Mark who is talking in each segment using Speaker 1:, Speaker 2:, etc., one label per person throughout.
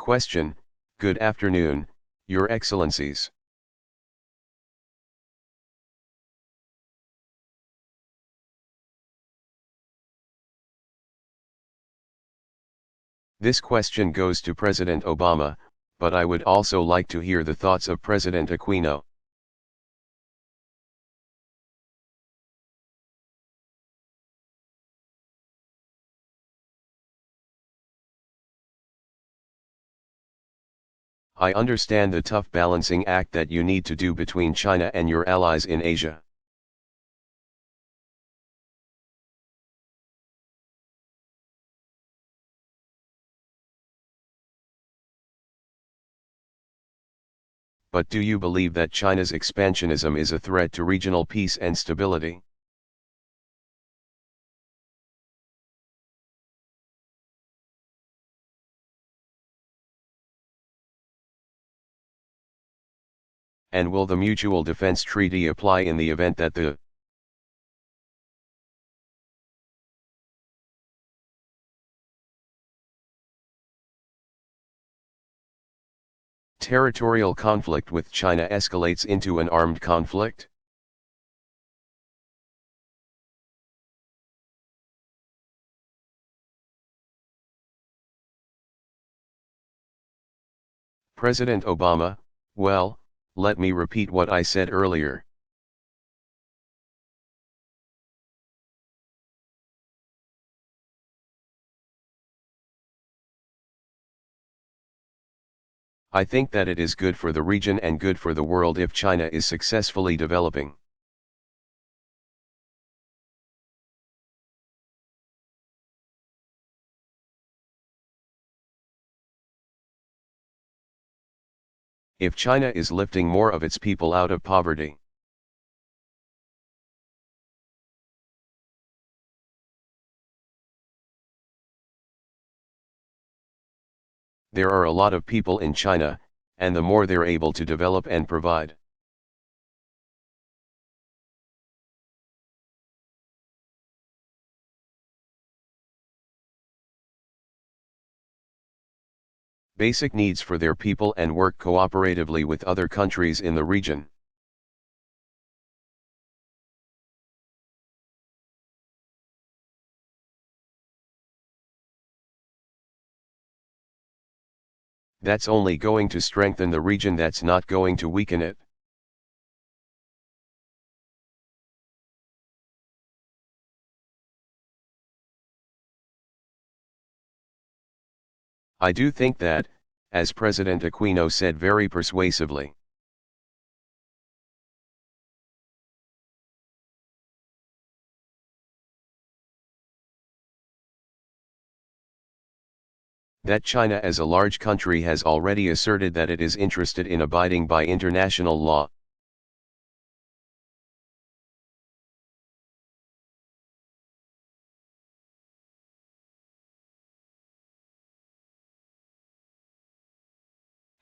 Speaker 1: Question: Good afternoon, Your Excellencies. This question goes to President Obama, but I would also like to hear the thoughts of President Aquino. I understand the tough balancing act that you need to do between China and your allies in Asia. But do you believe that China's expansionism is a threat to regional peace and stability? And will the Mutual Defense Treaty apply in the event that the territorial conflict with China escalates into an armed conflict? President Obama, well, let me repeat what I said earlier. I think that it is good for the region and good for the world if China is successfully developing. If China is lifting more of its people out of poverty. There are a lot of people in China, and the more they're able to develop and provide. Basic needs for their people and work cooperatively with other countries in the region. That's only going to strengthen the region, that's not going to weaken it. I do think that, as President Aquino said very persuasively, that China as a large country has already asserted that it is interested in abiding by international law.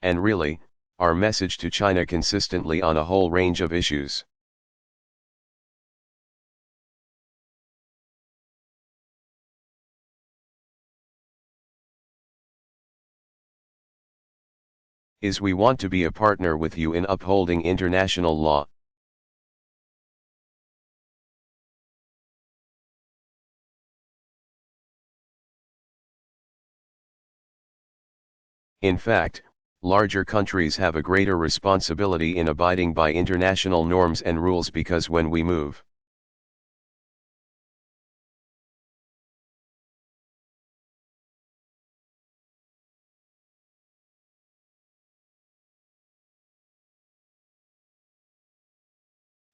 Speaker 1: And really, our message to China consistently on a whole range of issues. Is we want to be a partner with you in upholding international law. In fact, larger countries have a greater responsibility in abiding by international norms and rules, because when we move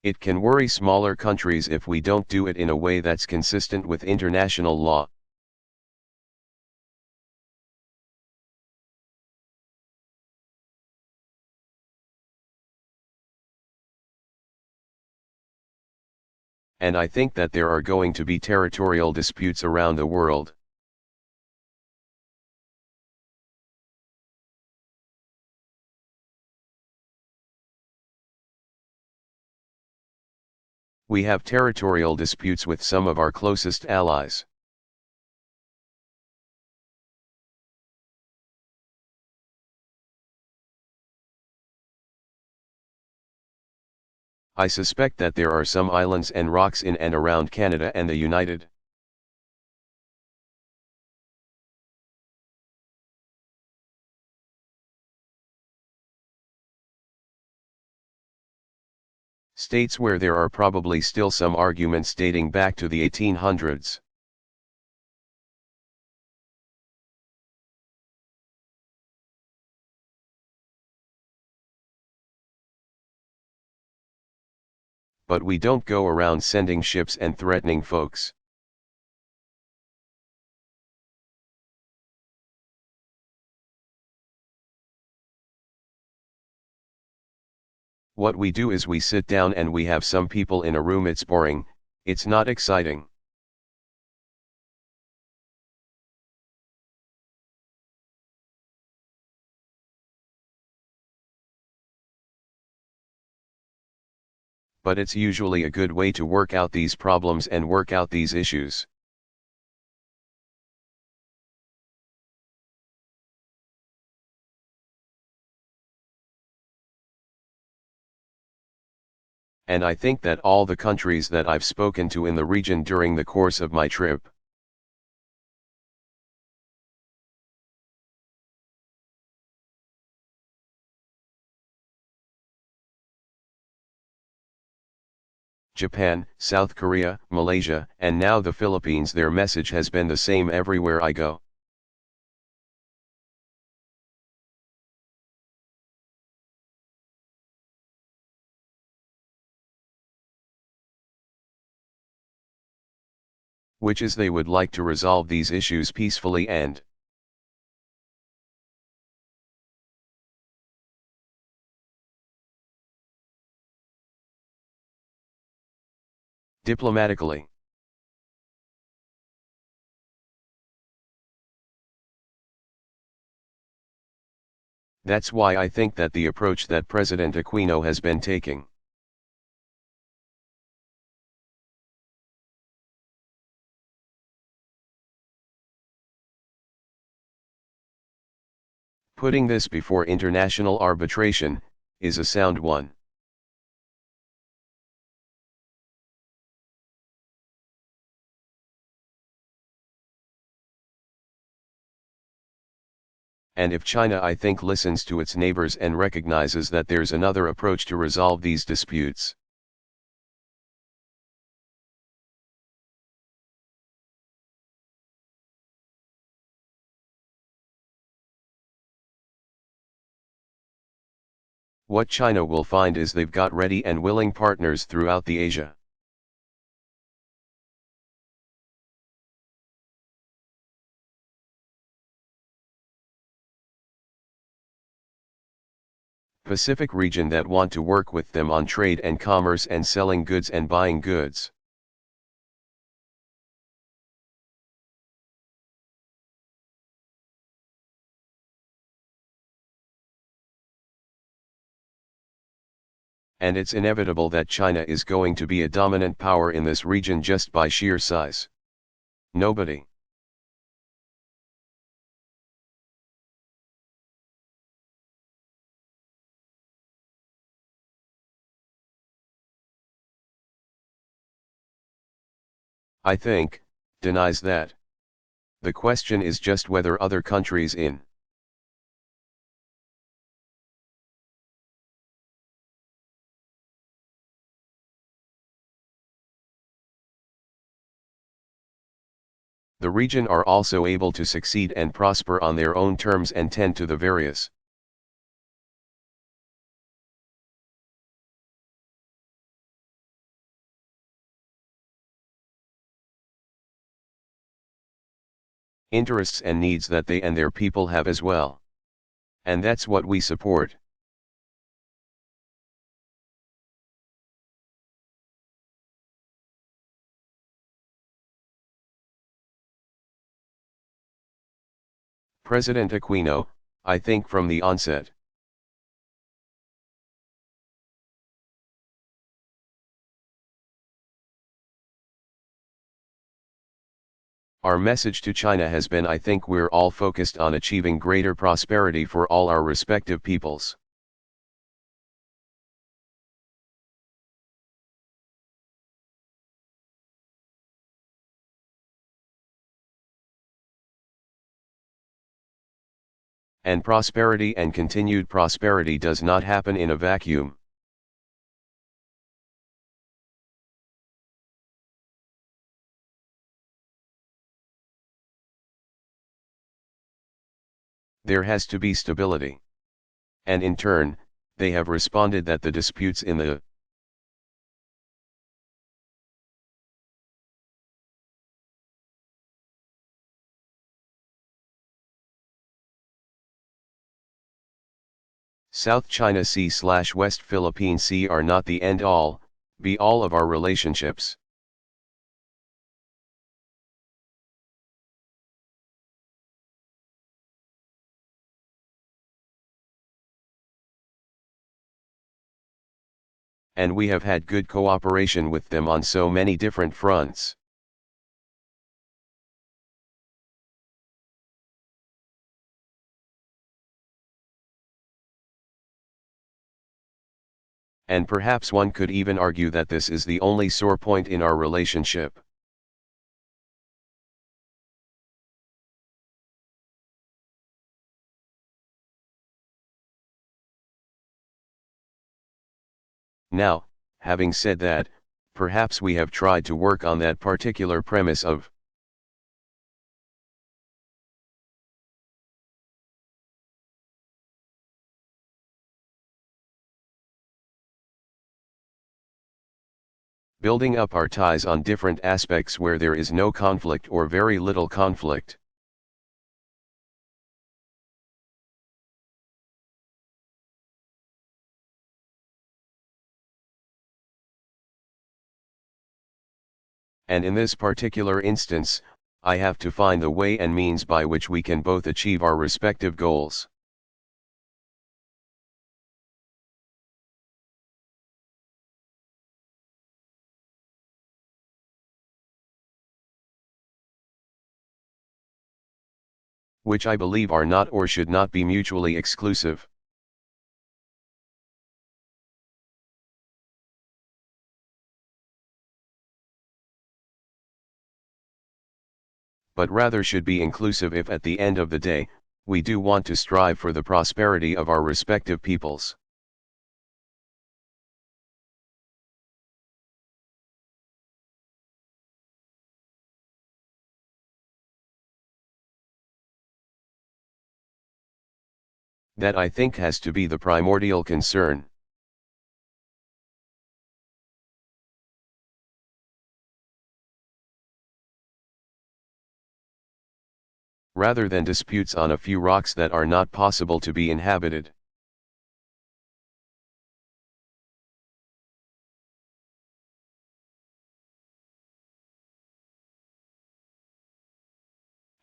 Speaker 1: it can worry smaller countries if we don't do it in a way that's consistent with international law. And I think that there are going to be territorial disputes around the world. We have territorial disputes with some of our closest allies. I suspect that there are some islands and rocks in and around Canada and the United States where there are probably still some arguments dating back to the 1800s. But we don't go around sending ships and threatening folks. What we do is we sit down and we have some people in a room. It's boring, it's not exciting. But it's usually a good way to work out these problems and work out these issues. And I think that all the countries that I've spoken to in the region during the course of my trip, Japan, South Korea, Malaysia, and now the Philippines, their message has been the same everywhere I go. Which is they would like to resolve these issues peacefully and diplomatically. That's why I think that the approach that President Aquino has been taking, putting this before international arbitration, is a sound one. And if China, I think, listens to its neighbors and recognizes that there's another approach to resolve these disputes. What China will find is they've got ready and willing partners throughout the Asia. Pacific region that want to work with them on trade and commerce and selling goods and buying goods. And it's inevitable that China is going to be a dominant power in this region just by sheer size. Nobody. I think, denies that. The question is just whether other countries in the region are also able to succeed and prosper on their own terms and tend to the various interests and needs that they and their people have as well. And that's what we support. President Aquino, I think from the onset, our message to China has been, I think we're all focused on achieving greater prosperity for all our respective peoples. And prosperity and continued prosperity does not happen in a vacuum. There has to be stability. And in turn, they have responded that the disputes in the South China Sea/West Philippine Sea are not the end-all, be-all of our relationships. And we have had good cooperation with them on so many different fronts. And perhaps one could even argue that this is the only sore point in our relationship. Now, having said that, perhaps we have tried to work on that particular premise of building up our ties on different aspects where there is no conflict or very little conflict. And in this particular instance, I have to find the way and means by which we can both achieve our respective goals. Which I believe are not or should not be mutually exclusive. But rather should be inclusive if at the end of the day, we do want to strive for the prosperity of our respective peoples. That I think has to be the primordial concern. Rather than disputes on a few rocks that are not possible to be inhabited.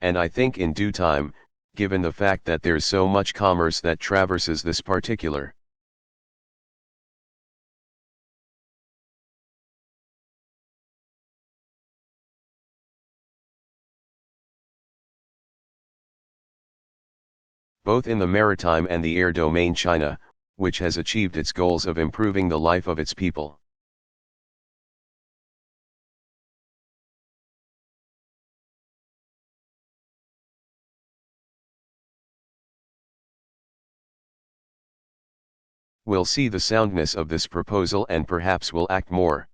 Speaker 1: And I think in due time, given the fact that there's so much commerce that traverses this particular both in the maritime and the air domain, China, which has achieved its goals of improving the life of its people. Will see the soundness of this proposal and perhaps will act more.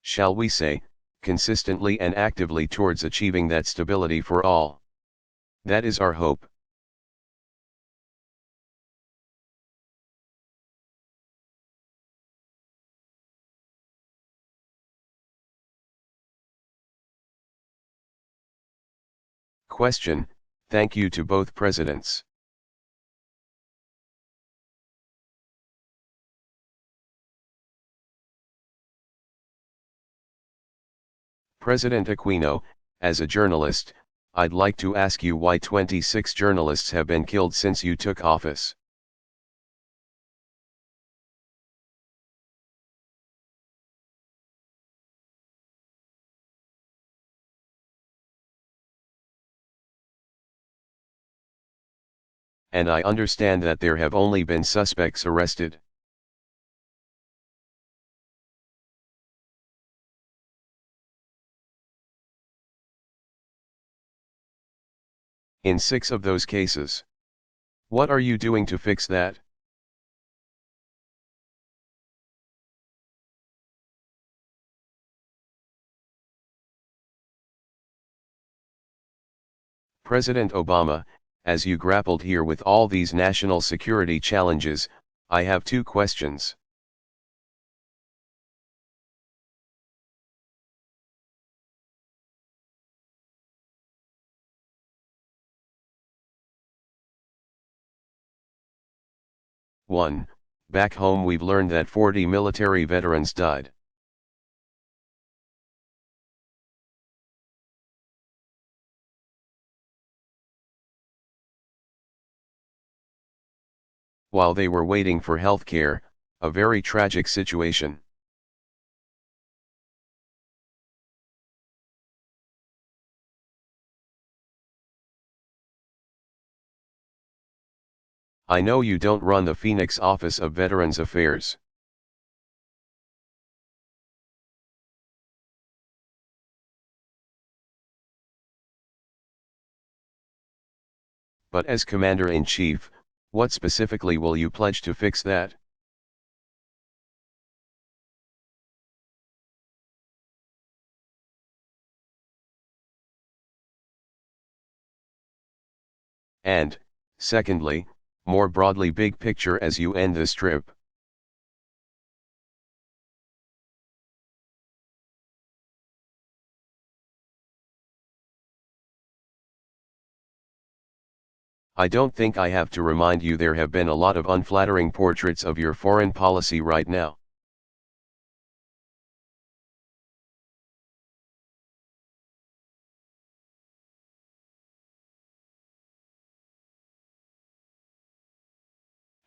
Speaker 1: Shall we say, consistently and actively towards achieving that stability for all. That is our hope. Question: Thank you to both presidents. President Aquino, as a journalist, I'd like to ask you why 26 journalists have been killed since you took office. And I understand that there have only been suspects arrested. in 6 of those cases. What are you doing to fix that? President Obama, as you grappled here with all these national security challenges, I have 2 questions. One, back home we've learned that 40 military veterans died. While they were waiting for health care, a very tragic situation. I know you don't run the Phoenix Office of Veterans Affairs. But as Commander-in-Chief, what specifically will you pledge to fix that? And, secondly, more broadly big picture as you end this trip. I don't think I have to remind you there have been a lot of unflattering portraits of your foreign policy right now.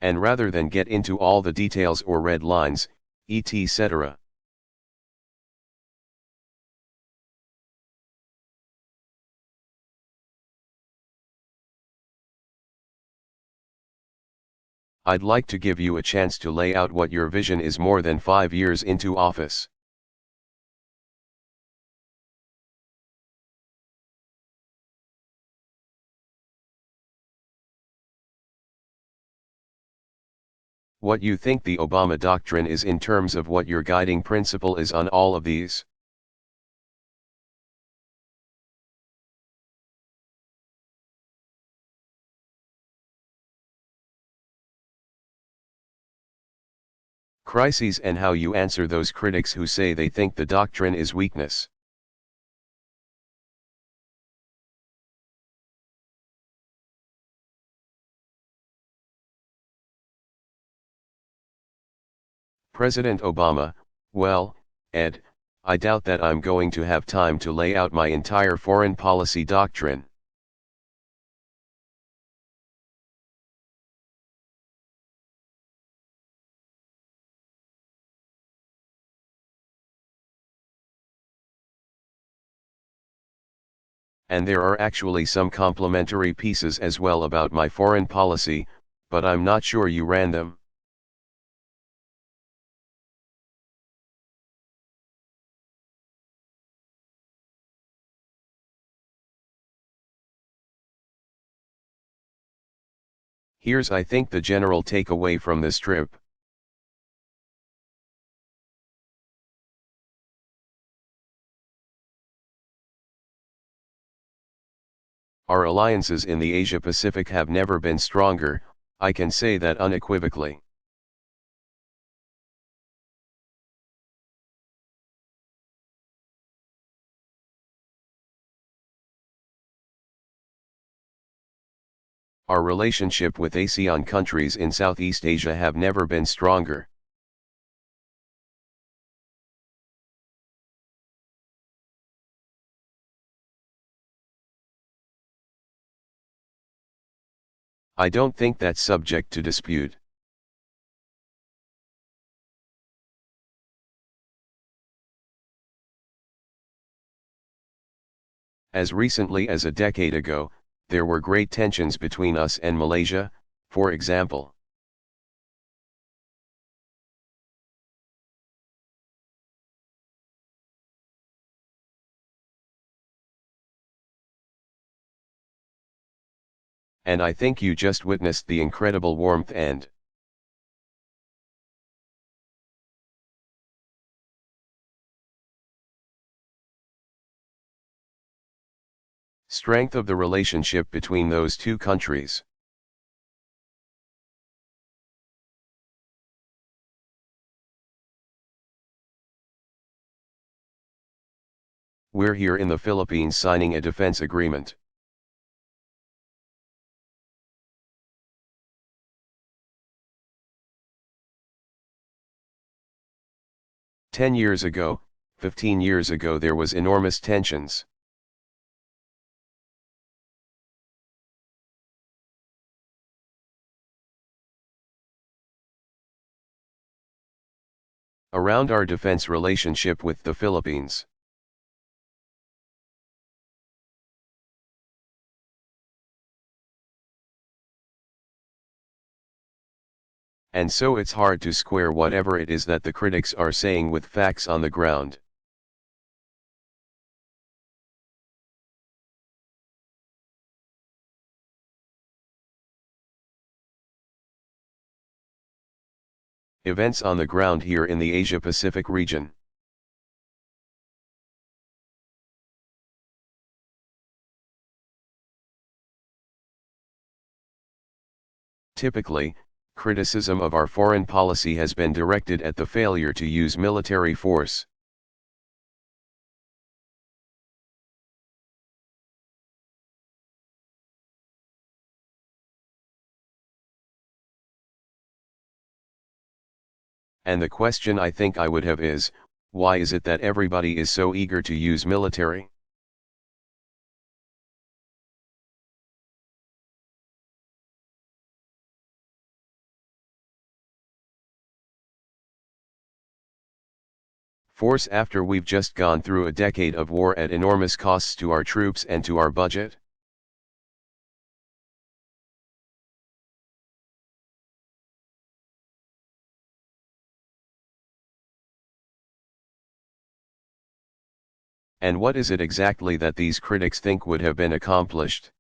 Speaker 1: And rather than get into all the details or red lines, etc. I'd like to give you a chance to lay out what your vision is more than 5 years into office. What you think the Obama doctrine is in terms of what your guiding principle is on all of these. Crises and how you answer those critics who say they think the doctrine is weakness. President Obama, well, Ed, I doubt that I'm going to have time to lay out my entire foreign policy doctrine. And there are actually some complementary pieces as well about my foreign policy, but I'm not sure you ran them. Here's I think the general takeaway from this trip. Our alliances in the Asia-Pacific have never been stronger, I can say that unequivocally. Our relationship with ASEAN countries in Southeast Asia have never been stronger. I don't think that's subject to dispute. As recently as a decade ago, there were great tensions between us and Malaysia, for example. And I think you just witnessed the incredible warmth and strength of the relationship between those two countries. We're here in the Philippines signing a defense agreement. "10 years ago, 15 years ago there was enormous tensions. Around our defense relationship with the Philippines. And so it's hard to square whatever it is that the critics are saying with facts on the ground. Events on the ground here in the Asia-Pacific region. Typically, criticism of our foreign policy has been directed at the failure to use military force. And the question I think I would have is, why is it that everybody is so eager to use military? Force after we've just gone through a decade of war at enormous costs to our troops and to our budget? And what is it exactly that these critics think would have been accomplished?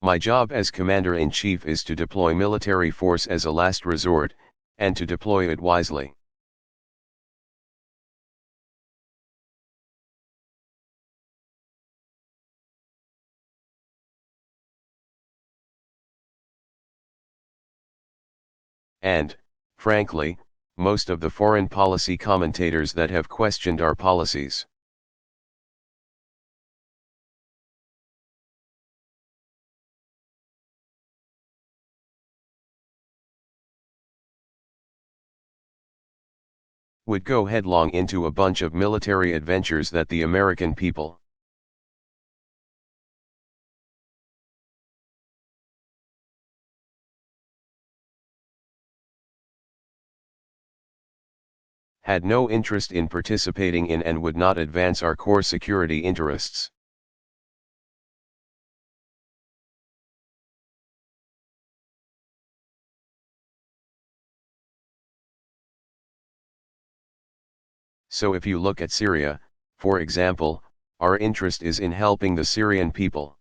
Speaker 1: My job as Commander-in-Chief is to deploy military force as a last resort, and to deploy it wisely. And, frankly, most of the foreign policy commentators that have questioned our policies would go headlong into a bunch of military adventures that the American people had no interest in participating in and would not advance our core security interests. So if you look at Syria, for example, our interest is in helping the Syrian people.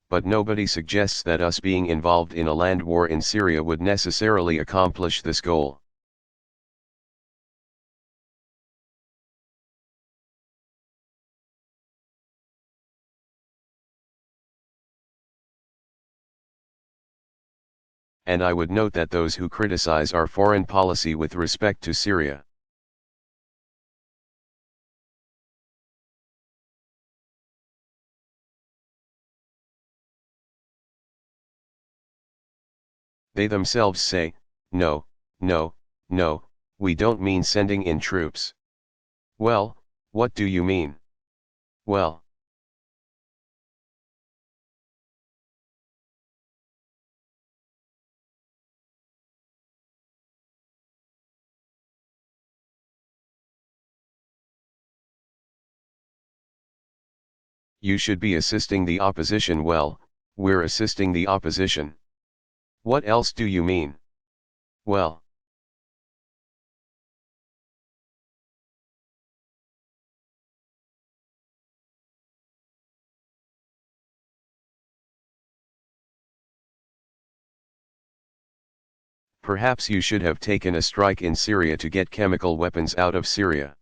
Speaker 1: But nobody suggests that us being involved in a land war in Syria would necessarily accomplish this goal. And I would note that those who criticize our foreign policy with respect to Syria they themselves say, no, no, no, we don't mean sending in troops. Well, what do you mean? Well, You should be assisting the opposition. Well, we're assisting the opposition. What else do you mean? Well, perhaps you should have taken a strike in Syria to get chemical weapons out of Syria.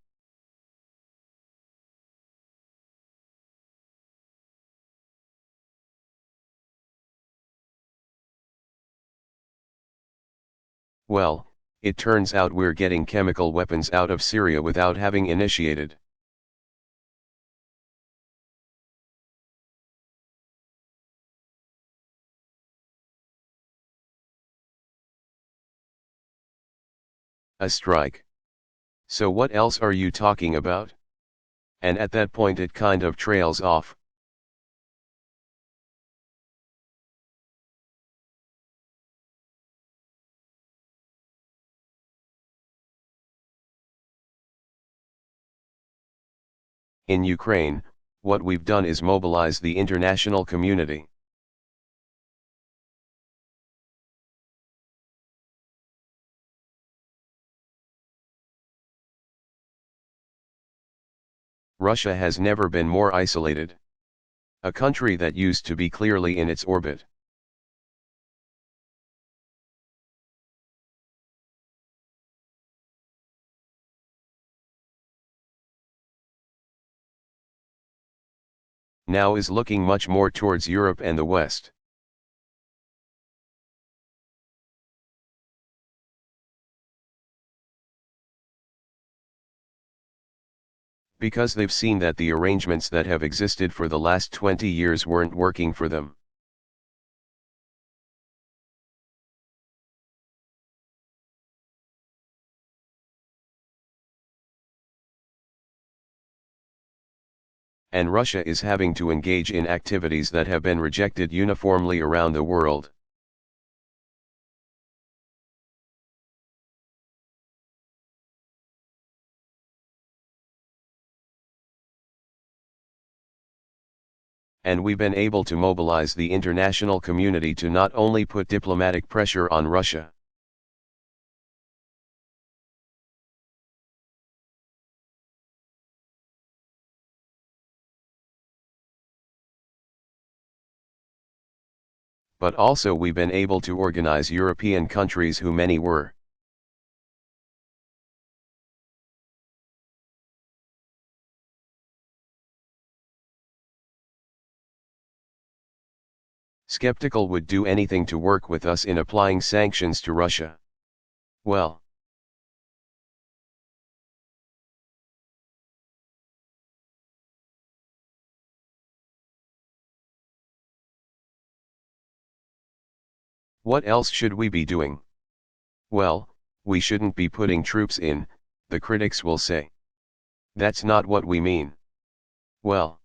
Speaker 1: Well, it turns out we're getting chemical weapons out of Syria without having initiated. A strike. So what else are you talking about? And at that point it kind of trails off. In Ukraine, what we've done is mobilize the international community. Russia has never been more isolated. A country that used to be clearly in its orbit. Now is looking much more towards Europe and the West. Because they've seen that the arrangements that have existed for the last 20 years weren't working for them. And Russia is having to engage in activities that have been rejected uniformly around the world. And we've been able to mobilize the international community to not only put diplomatic pressure on Russia, but also we've been able to organize European countries who many were. Skeptical would do anything to work with us in applying sanctions to Russia. Well, what else should we be doing? Well, we shouldn't be putting troops in, the critics will say. That's not what we mean. Well,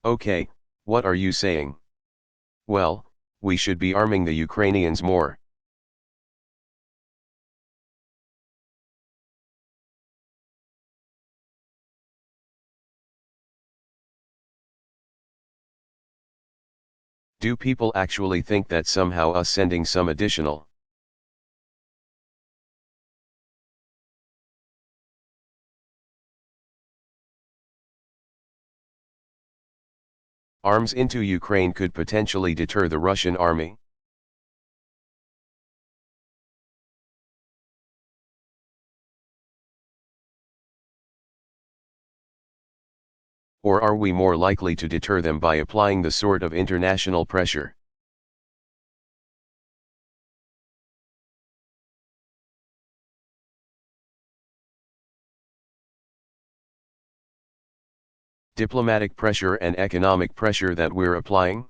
Speaker 1: okay, what are you saying? Well, we should be arming the Ukrainians more. Do people actually think that somehow us sending some additional arms into Ukraine could potentially deter the Russian army? Or are we more likely to deter them by applying the sort of international pressure? Diplomatic pressure and economic pressure that we're applying?